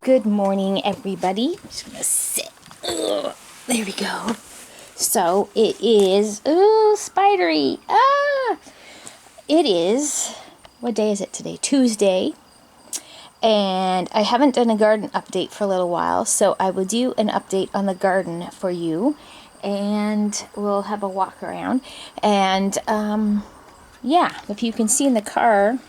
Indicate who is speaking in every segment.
Speaker 1: Good morning, everybody. Just gonna sit. Ugh, there we go. So it is, spidery. It is, what day is it today? Tuesday. And I haven't done a garden update for a little while, so I will do an update on the garden for you. And we'll have a walk around. And, yeah, if you can see in the car,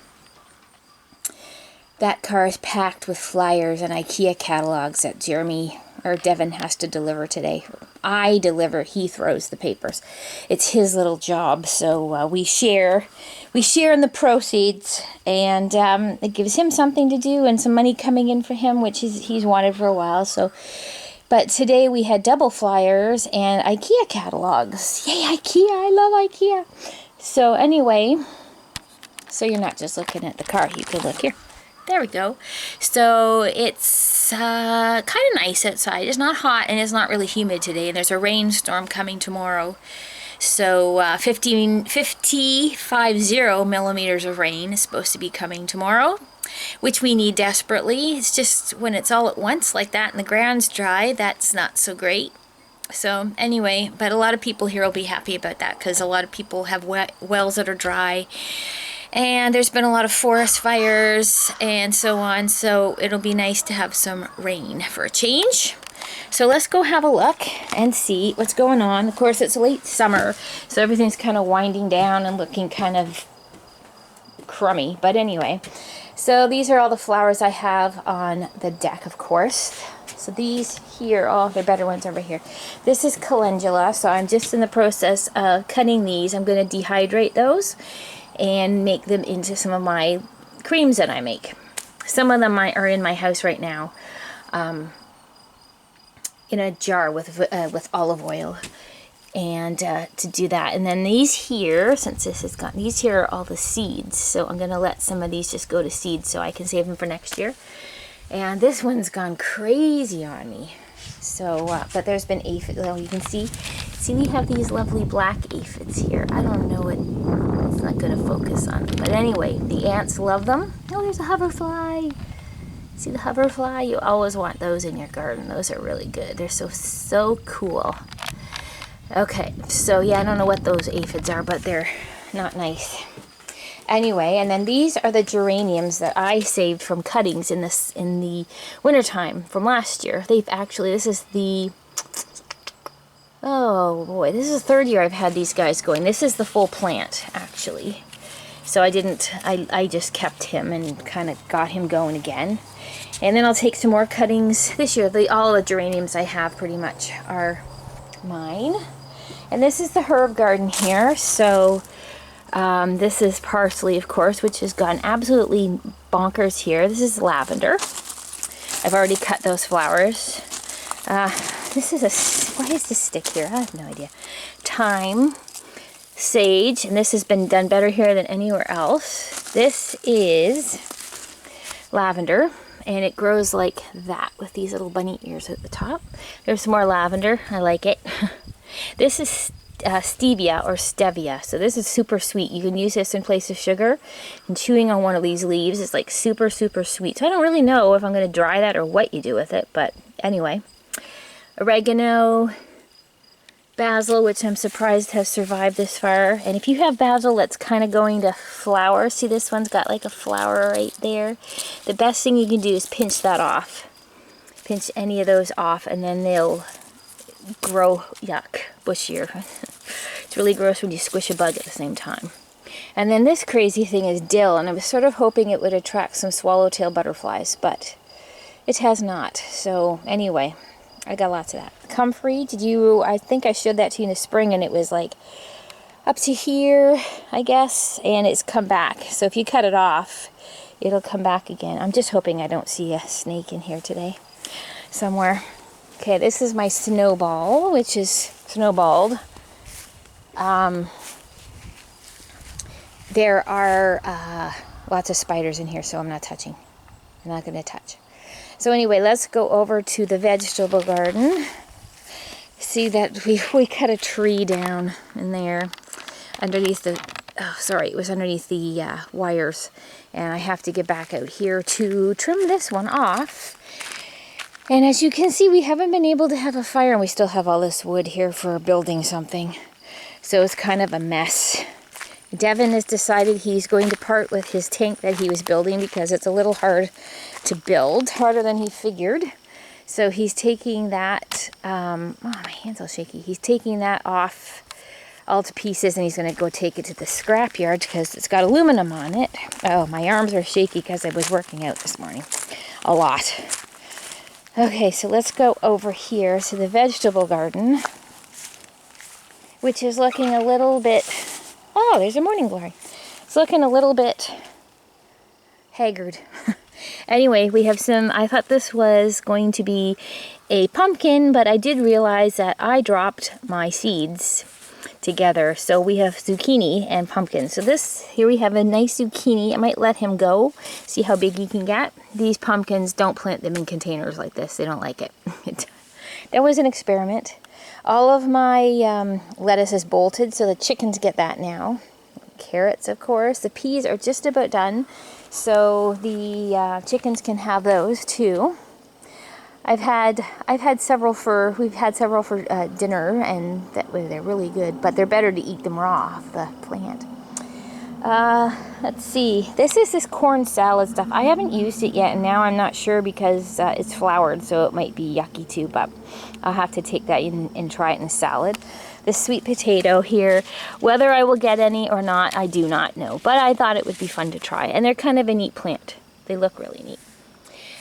Speaker 1: that car is packed with flyers and IKEA catalogs that Jeremy or Devin has to deliver today. I deliver, he throws the papers. It's his little job, so we share in the proceeds, and it gives him something to do and some money coming in for him, which he's wanted for a while. So, but today we had double flyers and IKEA catalogs. Yay, IKEA! I love IKEA. So anyway, so you're not just looking at the car, you can look here. There we go. So it's kind of nice outside. It's not hot and it's not really humid today. And there's a rainstorm coming tomorrow. So 50 millimeters of rain is supposed to be coming tomorrow, which we need desperately. It's just when it's all at once like that and the ground's dry, that's not so great. So anyway, but a lot of people here will be happy about that because a lot of people have wells that are dry. And there's been a lot of forest fires and so on, so it'll be nice to have some rain for a change. So let's go have a look and see what's going on. Of course, it's late summer, so everything's kind of winding down and looking kind of crummy. But anyway, so these are all the flowers I have on the deck, of course. So these here, oh, they're better ones over here. This is calendula, so I'm just in the process of cutting these. I'm going to dehydrate those and make them into some of my creams that I make. Some of them are in my house right now, in a jar with olive oil, and to do that. And then these here, since this has got, these here are all the seeds, so I'm gonna let some of these just go to seeds so I can save them for next year. And this one's gone crazy on me. So, but there's been aphids. Well, you can see we have these lovely black aphids here. I don't know what, it's not going to focus on them. But anyway, the ants love them. Oh, there's a hoverfly. See the hoverfly? You always want those in your garden. Those are really good. They're so cool. Okay, so yeah, I don't know what those aphids are, but they're not nice. Anyway, and then these are the geraniums that I saved from cuttings in the wintertime from last year. This is the, oh boy, this is the third year I've had these guys going. This is the full plant, actually. So I just kept him and kind of got him going again. And then I'll take some more cuttings this year. All the geraniums I have pretty much are mine. And this is the herb garden here, so this is parsley, of course, which has gone absolutely bonkers here. This is lavender. I've already cut those flowers. This is why is this stick here? I have no idea. Thyme, sage, and this has been done better here than anywhere else. This is lavender, and it grows like that with these little bunny ears at the top. There's some more lavender. I like it. This is stevia or stevia, so this is super sweet. You can use this in place of sugar, and chewing on one of these leaves is like super sweet. So I don't really know if I'm going to dry that or what you do with it, but anyway. Oregano, basil, which I'm surprised has survived this far. And if you have basil that's kind of going to flower, see this one's got like a flower right there, the best thing you can do is pinch that off. Pinch any of those off, and then they'll grow, bushier. It's really gross when you squish a bug at the same time. And then this crazy thing is dill, and I was sort of hoping it would attract some swallowtail butterflies, but it has not. So anyway, I got lots of that. Comfrey, I think I showed that to you in the spring, and it was like up to here, I guess, and it's come back. So if you cut it off, it'll come back again. I'm just hoping I don't see a snake in here today somewhere. Okay, this is my snowball, which is snowballed. There are lots of spiders in here, so I'm not touching. I'm not going to touch. So anyway, let's go over to the vegetable garden. See that we cut a tree down in there underneath the, it was underneath the wires. And I have to get back out here to trim this one off. And as you can see, we haven't been able to have a fire, and we still have all this wood here for building something. So it's kind of a mess. Devin has decided he's going to part with his tank that he was building because it's a little hard to build, harder than he figured. So he's taking that, oh, my hand's all shaky. He's taking that off all to pieces, and he's going to go take it to the scrapyard because it's got aluminum on it. Oh, my arms are shaky because I was working out this morning a lot. Okay, so let's go over here to the vegetable garden, which is looking a little bit, oh, there's a morning glory. It's looking a little bit haggard. Anyway, we have some, I thought this was going to be a pumpkin, but I did realize that I dropped my seeds together. So we have zucchini and pumpkin. So this, here we have a nice zucchini. I might let him go, see how big he can get. These pumpkins, don't plant them in containers like this. They don't like it. That was an experiment. All of my lettuce is bolted, so the chickens get that now. Carrots, of course. The peas are just about done, so the chickens can have those too. We've had several for dinner, and they're really good, but they're better to eat them raw off the plant. Let's see. This is this corn salad stuff. I haven't used it yet, and now I'm not sure because it's floured, so it might be yucky too, but I'll have to take that in and try it in a salad. The sweet potato here, whether I will get any or not, I do not know, but I thought it would be fun to try, and they're kind of a neat plant. They look really neat.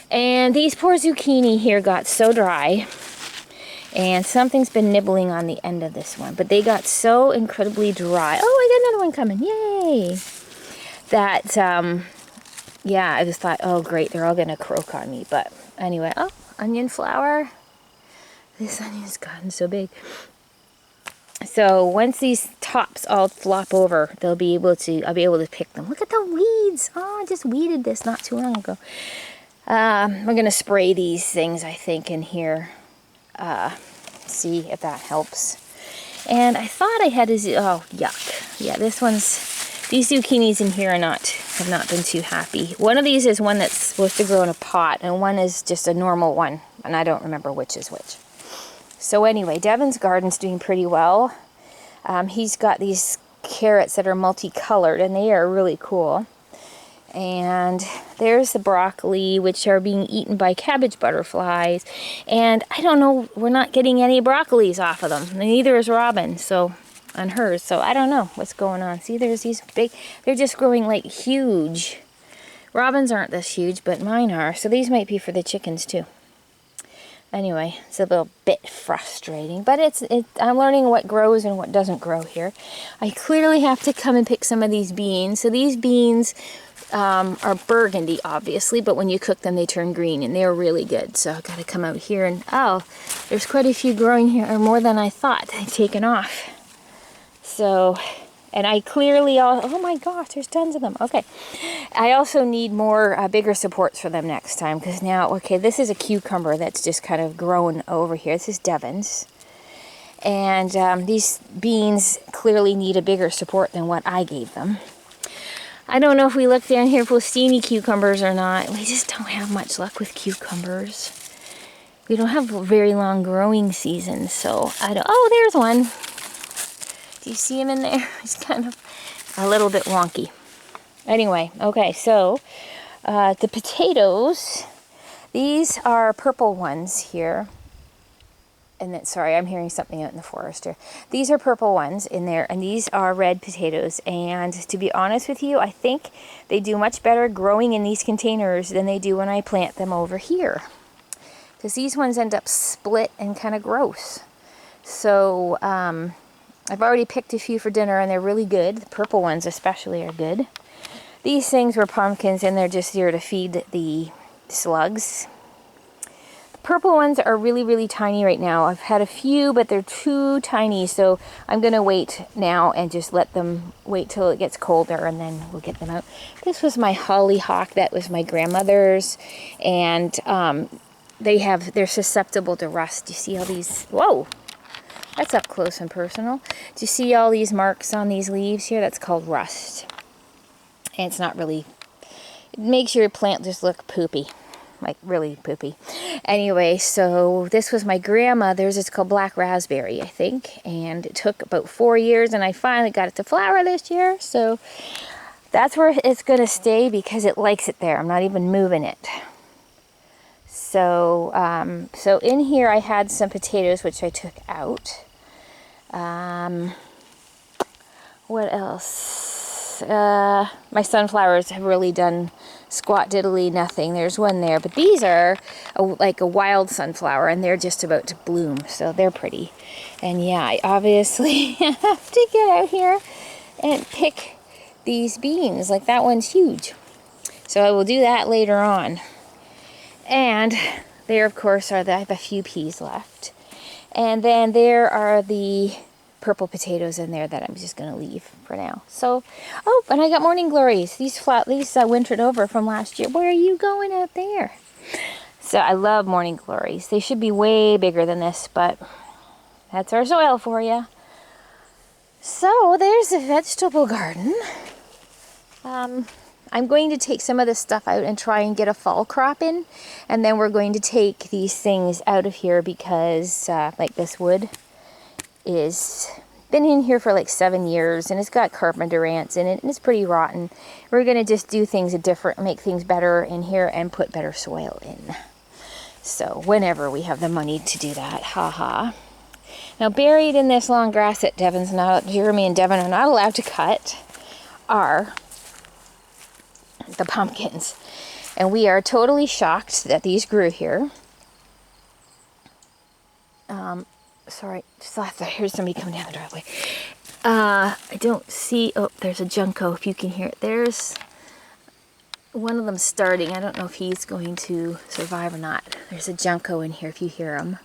Speaker 1: And these poor zucchini here got so dry, and something's been nibbling on the end of this one, but they got so incredibly dry. Oh, I got another one coming, yay! That, yeah, I just thought, oh great, they're all gonna croak on me, but anyway, oh, onion flower. This onion's gotten so big. So once these tops all flop over, I'll be able to pick them. Look at the weeds. Oh, I just weeded this not too long ago. We're going to spray these things, I think, in here. See if that helps. And I thought I had oh, yuck. Yeah, these zucchinis in here have not been too happy. One of these is one that's supposed to grow in a pot, and one is just a normal one, and I don't remember which is which. So anyway, Devin's garden's doing pretty well. He's got these carrots that are multicolored, and they are really cool. And there's the broccoli, which are being eaten by cabbage butterflies. And I don't know, we're not getting any broccolis off of them. Neither is Robin, on hers. So I don't know what's going on. See, there's these big, they're just growing like huge. Robin's aren't this huge, but mine are. So these might be for the chickens too. Anyway, it's a little bit frustrating, but I'm learning what grows and what doesn't grow here. I clearly have to come and pick some of these beans. So these beans are burgundy, obviously, but when you cook them, they turn green, and they're really good. So I've got to come out here, and oh, there's quite a few growing here, or more than I thought. They've taken off. So, and I clearly, oh my gosh, there's tons of them. Okay, I also need more bigger supports for them next time, because now, okay, this is a cucumber that's just kind of growing over here. This is Devin's. And these beans clearly need a bigger support than what I gave them. I don't know if we look down here if we'll see any cucumbers or not. We just don't have much luck with cucumbers. We don't have very long growing seasons, so I don't... Oh, there's one. Do you see him in there? He's kind of a little bit wonky. Anyway, okay, so the potatoes, these are purple ones here. And then, sorry, I'm hearing something out in the forest here. These are purple ones in there, and these are red potatoes. And to be honest with you, I think they do much better growing in these containers than they do when I plant them over here. Because these ones end up split and kind of gross. So I've already picked a few for dinner, and they're really good. The purple ones especially are good. These things were pumpkins, and they're just here to feed the slugs. Purple ones are really, really tiny right now. I've had a few, but they're too tiny, so I'm going to wait now and just let them wait till it gets colder, and then we'll get them out. This was my hollyhock. That was my grandmother's, and they're susceptible to rust. Do you see all these? Whoa! That's up close and personal. Do you see all these marks on these leaves here? That's called rust. And it's not really... It makes your plant just look poopy. like really poopy. Anyway, so this was my grandmother's. It's called Black Raspberry, I think. And it took about 4 years, and I finally got it to flower this year. So that's where it's going to stay because it likes it there. I'm not even moving it. So, so in here I had some potatoes, which I took out. What else? My sunflowers have really done squat diddly nothing. There's one there, but these are like a wild sunflower, and they're just about to bloom, so they're pretty. And yeah, I obviously have to get out here and pick these beans. Like that one's huge, so I will do that later on. And there, of course, I have a few peas left, and then there are the purple potatoes in there that I'm just going to leave for now. So, oh, and I got morning glories. These wintered over from last year. Where are you going out there? So I love morning glories. They should be way bigger than this, but that's our soil for you. So there's the vegetable garden. I'm going to take some of this stuff out and try and get a fall crop in, and then we're going to take these things out of here because like this wood is been in here for like 7 years, and it's got carpenter ants in it, and it's pretty rotten. We're going to just do things different, make things better in here, and put better soil in. So whenever we have the money to do that, haha. Now buried in this long grass that Jeremy and Devin are not allowed to cut are the pumpkins, and we are totally shocked that these grew here. Sorry, just thought here's somebody coming down the driveway. I don't see, oh, there's a junco, if you can hear it. There's one of them starting. I don't know if he's going to survive or not. There's a junco in here if you hear him.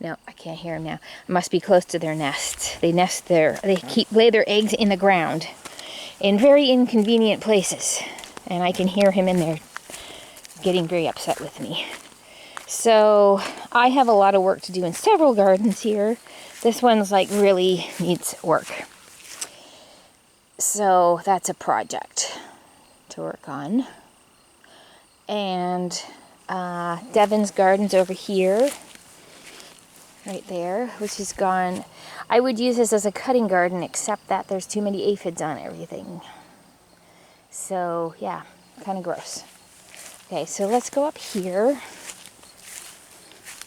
Speaker 1: No, I can't hear him now. I must be close to their nest. They nest there. They lay their eggs in the ground in very inconvenient places, and I can hear him in there getting very upset with me. So I have a lot of work to do in several gardens here. This one's like really needs work. So that's a project to work on. And Devin's garden's over here. Right there, which is gone. I would use this as a cutting garden, except that there's too many aphids on everything. So yeah, kind of gross. Okay, so let's go up here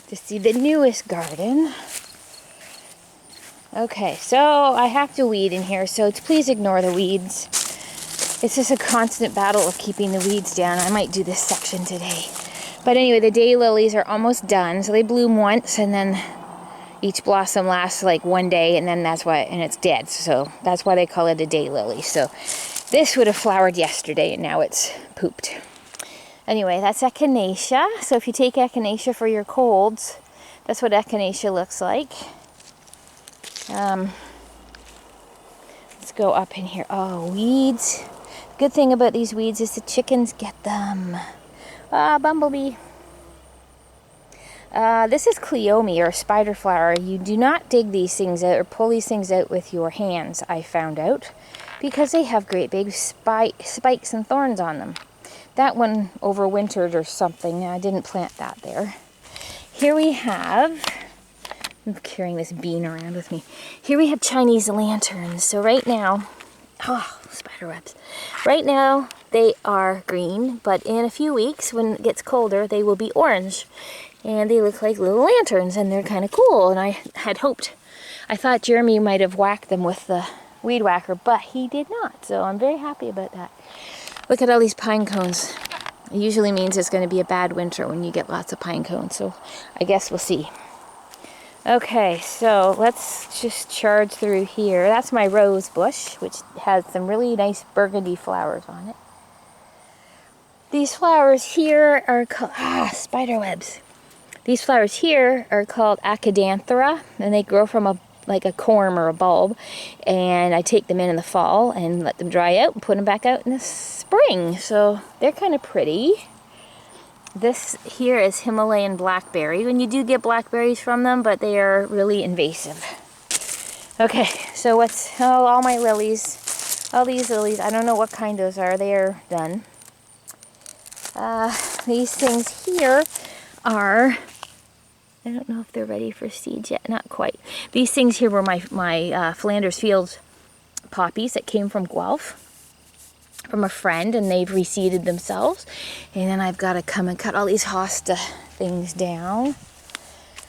Speaker 1: to see the newest garden. Okay, so I have to weed in here, so please ignore the weeds. It's just a constant battle of keeping the weeds down. I might do this section today. But anyway, the daylilies are almost done, so they bloom once, and then each blossom lasts like 1 day, and then and it's dead. So that's why they call it a daylily. So this would have flowered yesterday, and now it's pooped. Anyway, that's echinacea. So if you take echinacea for your colds, that's what echinacea looks like. Let's go up in here. Oh, weeds. Good thing about these weeds is the chickens get them. Ah, bumblebee. This is cleome, or spider flower. You do not dig these things out or pull these things out with your hands, I found out, because they have great big spikes and thorns on them. That one overwintered or something. I didn't plant that there. Here we have, I'm carrying this bean around with me. Here we have Chinese lanterns. So right now, oh, spider webs. Right now, they are green, but in a few weeks, when it gets colder, they will be orange. And they look like little lanterns, and they're kind of cool. And I had hoped, I thought Jeremy might have whacked them with the weed whacker, but he did not. So I'm very happy about that. Look at all these pine cones. It usually means it's going to be a bad winter when you get lots of pine cones. So I guess we'll see. Okay, so let's just charge through here. That's my rose bush, which has some really nice burgundy flowers on it. These flowers here are called, spider webs. These flowers here are called Acadanthera, and they grow from like a corm or a bulb. And I take them in the fall and let them dry out and put them back out in the spring. So they're kind of pretty. This here is Himalayan blackberry. And you do get blackberries from them, but they are really invasive. Okay, so all my lilies. All these lilies, I don't know what kind those are. They are done. These things here are, I don't know if they're ready for seeds yet. Not quite. These things here were my Flanders Fields poppies that came from Guelph from a friend, and they've reseeded themselves. And then I've got to come and cut all these hosta things down.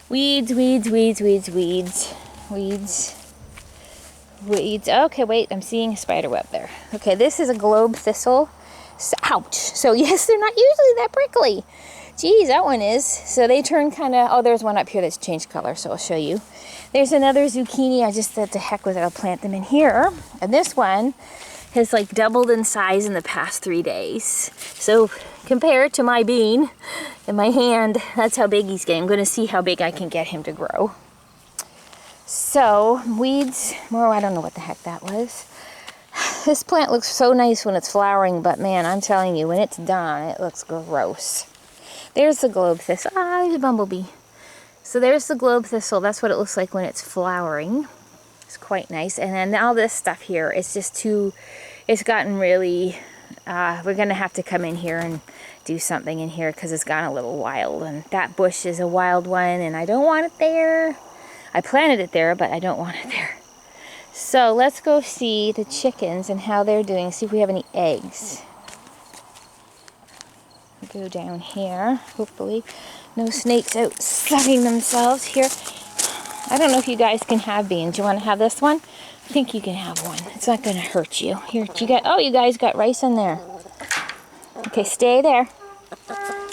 Speaker 1: Weeds, weeds, weeds, weeds, weeds, weeds, weeds. Okay, wait, I'm seeing a spider web there. Okay, this is a globe thistle. Ouch. So yes, they're not usually that prickly. Geez, that one is. So they turn kind of, oh, there's one up here that's changed color, so I'll show you. There's another zucchini. I just said to heck with it, I'll plant them in here. And this one has like doubled in size in the past 3 days. So compared to my bean in my hand, that's how big he's getting. I'm going to see how big I can get him to grow. So weeds, more, I don't know what the heck that was. This plant looks so nice when it's flowering, but man, I'm telling you, when it's done, it looks gross. There's the globe thistle. Ah, there's a bumblebee. So there's the globe thistle. That's what it looks like when it's flowering. It's quite nice. And then all this stuff here, it's just too, it's gotten really, we're going to have to come in here and do something in here because it's gotten a little wild. And that bush is a wild one, and I don't want it there. I planted it there, but I don't want it there. So let's go see the chickens and how they're doing, see if we have any eggs. Go down here, hopefully. No snakes out sunning themselves here. I don't know if you guys can have beans. You want to have this one? I think you can have one. It's not going to hurt you. Here, you got, oh, you guys got rice in there. Okay, stay there.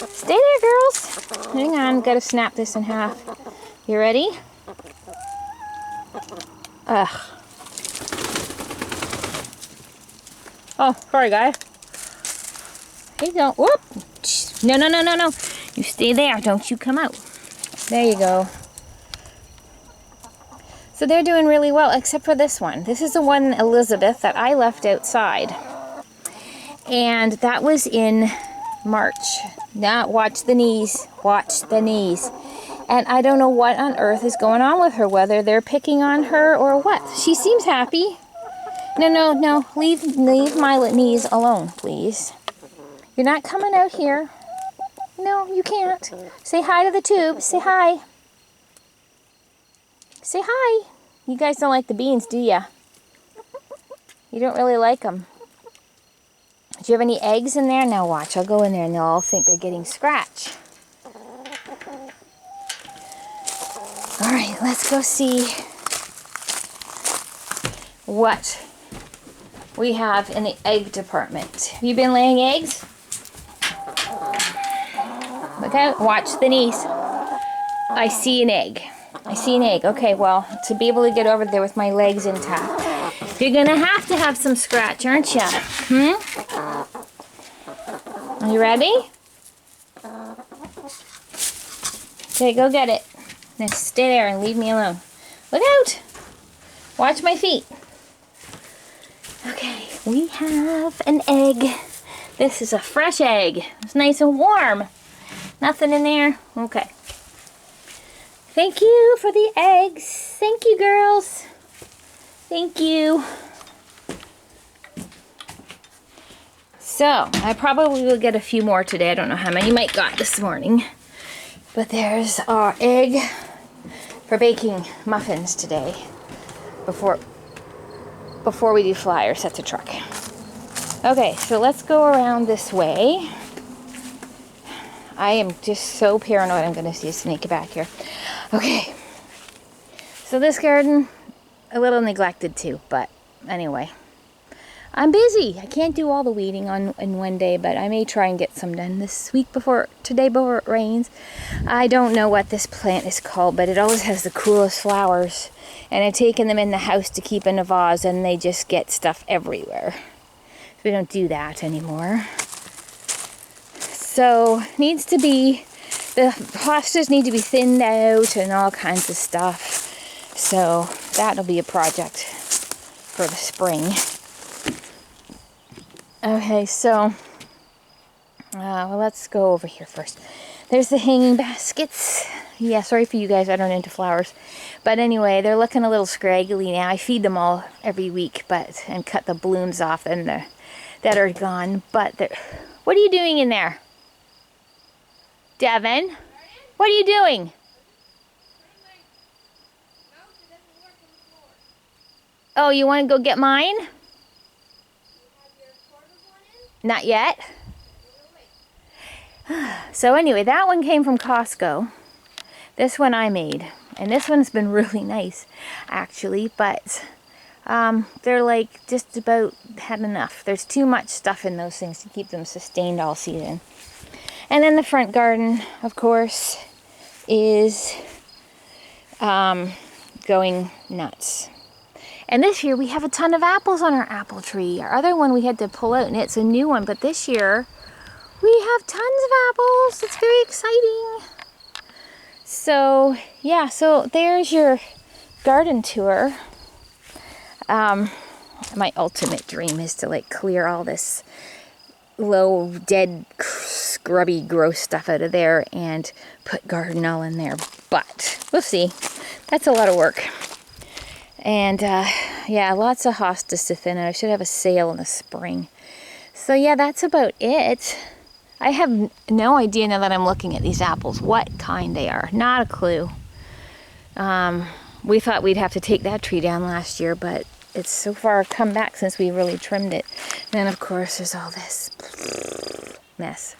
Speaker 1: Stay there, girls. Hang on, got to snap this in half. You ready? Ugh. Oh, sorry, guys. Hey, don't. Whoop. No, no, no, no, no. You stay there. Don't you come out. There you go. So they're doing really well, except for this one. This is the one, Elizabeth, that I left outside. And that was in March. Now, watch the knees. Watch the knees. And I don't know what on earth is going on with her, whether they're picking on her or what. She seems happy. No, no, no. Leave my knees alone, please. You're not coming out here. No, you can't. Say hi to the tube. Say hi. Say hi. You guys don't like the beans, do ya? You don't really like them. Do you have any eggs in there? Now watch. I'll go in there and they'll all think they're getting scratch. All right, let's go see what we have in the egg department. Have you been laying eggs? Look out, watch the knees. I see an egg. I see an egg. Okay, well, to be able to get over there with my legs intact, you're gonna have to have some scratch, aren't you? Are you ready? Okay, go get it. Now stay there and leave me alone. Look out! Watch my feet. Okay, we have an egg. This is a fresh egg. It's nice and warm. Nothing in there? Okay. Thank you for the eggs. Thank you, girls. Thank you. So, I probably will get a few more today. I don't know how many Mike got this morning. But there's our egg for baking muffins today. Before we do flyers at the truck. Okay, so let's go around this way. I am just so paranoid I'm going to see a snake back here. Okay. So this garden, a little neglected too, but anyway. I'm busy. I can't do all the weeding in one day, but I may try and get some done today before it rains. I don't know what this plant is called, but it always has the coolest flowers. And I've taken them in the house to keep in a vase, and they just get stuff everywhere. We don't do that anymore. So, the hostas need to be thinned out and all kinds of stuff. So, that'll be a project for the spring. Okay, so, well, let's go over here first. There's the hanging baskets. Yeah, sorry for you guys, I don't into flowers. But anyway, they're looking a little scraggly now. I feed them all every week, and cut the blooms off and that are gone. But what are you doing in there? Devin? What are you doing? Oh, you want to go get mine? Not yet. So anyway, that one came from Costco. This one I made. And this one's been really nice, actually. But they're like just about had enough. There's too much stuff in those things to keep them sustained all season. And then the front garden, of course, is going nuts. And this year we have a ton of apples on our apple tree. Our other one we had to pull out and it's a new one. But this year we have tons of apples. It's very exciting. So yeah, so there's your garden tour. My ultimate dream is to like clear all this low, dead, scrubby, gross stuff out of there and put gardenelle in there. But we'll see. That's a lot of work. And yeah, lots of hostas to thin out. I should have a sale in the spring. So yeah, that's about it. I have no idea now that I'm looking at these apples what kind they are. Not a clue. We thought we'd have to take that tree down last year, but it's so far come back since we really trimmed it. And then of course there's all this mess.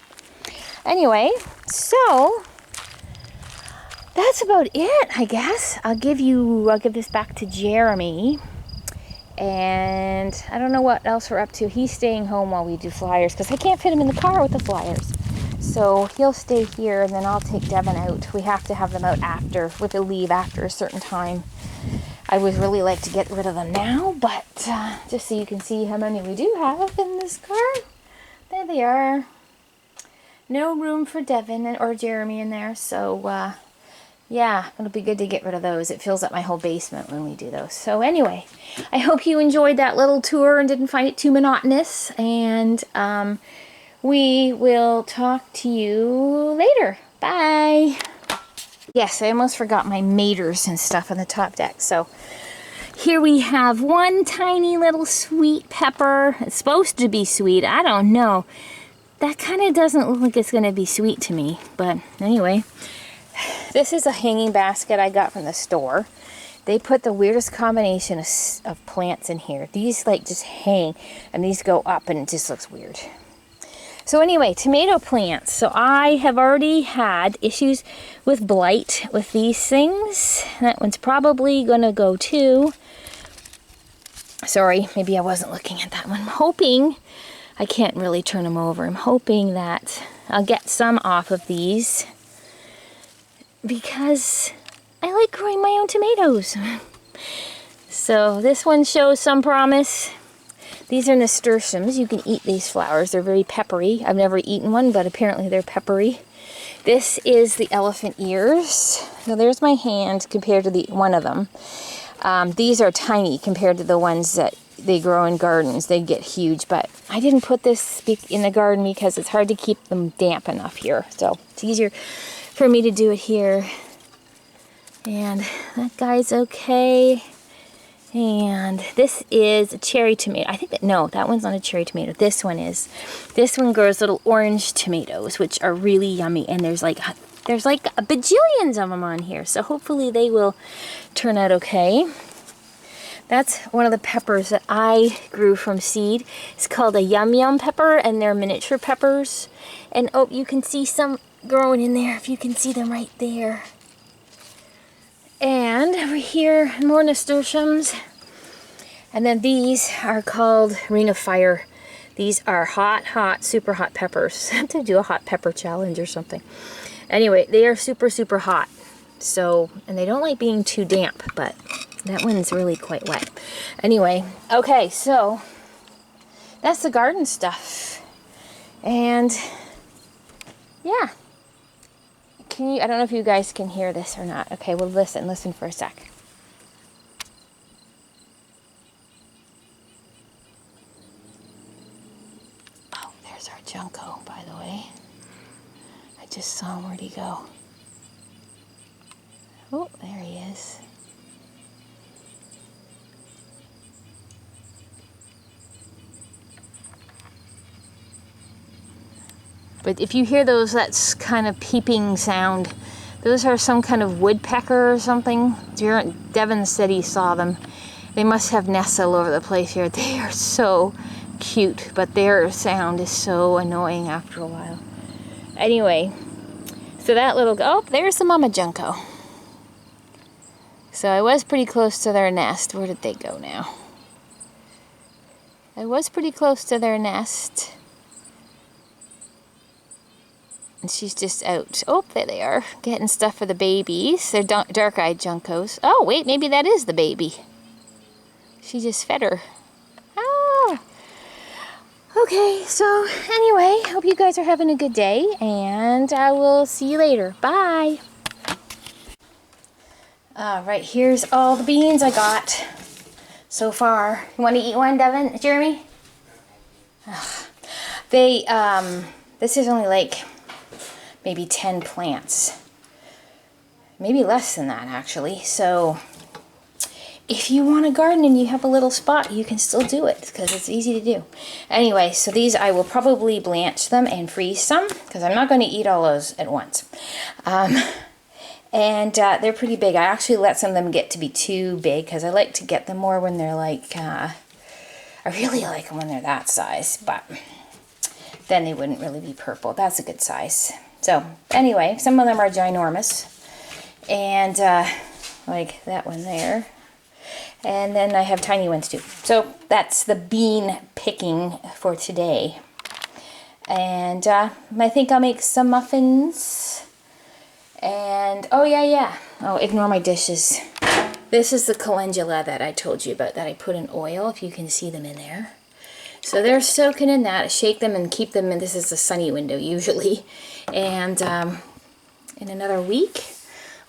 Speaker 1: Anyway, so that's about it, I guess. I'll give this back to Jeremy. And I don't know what else we're up to. He's staying home while we do flyers because I can't fit him in the car with the flyers. So he'll stay here and then I'll take Devin out. We have to have them out after, with a leave after a certain time. I would really like to get rid of them now, but just so you can see how many we do have in this car. There they are. No room for Devin or Jeremy in there, so yeah, it'll be good to get rid of those. It fills up my whole basement when we do those. So anyway, I hope you enjoyed that little tour and didn't find it too monotonous. And we will talk to you later. Bye. Yes, I almost forgot my maters and stuff on the top deck. So here we have one tiny little sweet pepper. It's supposed to be sweet. I don't know. That kind of doesn't look like it's going to be sweet to me. But anyway. This is a hanging basket I got from the store. They put the weirdest combination of plants in here. These like just hang and these go up and it just looks weird. So anyway, tomato plants. So I have already had issues with blight with these things. That one's probably gonna go too. Sorry, maybe I wasn't looking at that one. I'm hoping, I can't really turn them over. I'm hoping that I'll get some off of these, because I like growing my own tomatoes. So this one shows some promise. These are nasturtiums. You can eat these flowers. They're very peppery. I've never eaten one, but apparently they're peppery. This is the elephant ears. So there's my hand compared to one of them. These are tiny compared to the ones that they grow in gardens. They get huge, but I didn't put this in the garden because it's hard to keep them damp enough here. So it's easier for me to do it here. And that guy's okay. And this is a cherry tomato. I think that one's not a cherry tomato. This one is. This one grows little orange tomatoes, which are really yummy. And there's like a bajillions of them on here. So hopefully they will turn out okay. That's one of the peppers that I grew from seed. It's called a yum yum pepper, and they're miniature peppers. And oh, you can see some growing in there, if you can see them right there. And over here, more nasturtiums. And then these are called Ring of Fire. These are hot, super hot peppers. I have to do a hot pepper challenge or something. Anyway, they are super, super hot. So, and they don't like being too damp, but that one's really quite wet. Anyway, okay, so that's the garden stuff. And yeah. I don't know if you guys can hear this or not. Okay, well listen for a sec. Oh, there's our Junko, by the way. I just saw him. Where'd he go? Oh, there he is. But if you hear those, that's kind of peeping sound. Those are some kind of woodpecker or something. Devin said he saw them. They must have nests all over the place here. They are so cute, but their sound is so annoying after a while. Anyway, so that little, oh, there's the mama junco. So I was pretty close to their nest. Where did they go now? I was pretty close to their nest. And she's just out. Oh, there they are, getting stuff for the babies. They're dark-eyed juncos. Oh, wait, maybe that is the baby. She just fed her. Ah. Okay, so anyway, hope you guys are having a good day, and I will see you later. Bye. All right, here's all the beans I got so far. You want to eat one, Devin? Jeremy? Ugh. This is only like maybe 10 plants. Maybe less than that, actually. So if you want a garden and you have a little spot, you can still do it because it's easy to do. Anyway, so these I will probably blanch them and freeze some because I'm not going to eat all those at once. And they're pretty big. I actually let some of them get to be too big because I like to get them more when they're like, I really like them when they're that size, but then they wouldn't really be purple. That's a good size. So anyway, some of them are ginormous, and like that one there. And then I have tiny ones too. So that's the bean picking for today. And I think I'll make some muffins. And oh yeah. Oh, ignore my dishes. This is the calendula that I told you about that I put in oil, if you can see them in there. So they're soaking in that. Shake them and keep them in. This is a sunny window usually. And in another week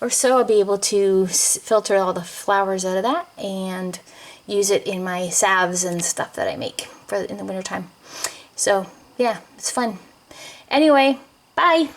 Speaker 1: or so, I'll be able to filter all the flowers out of that and use it in my salves and stuff that I make in the wintertime. So yeah, it's fun. Anyway, bye.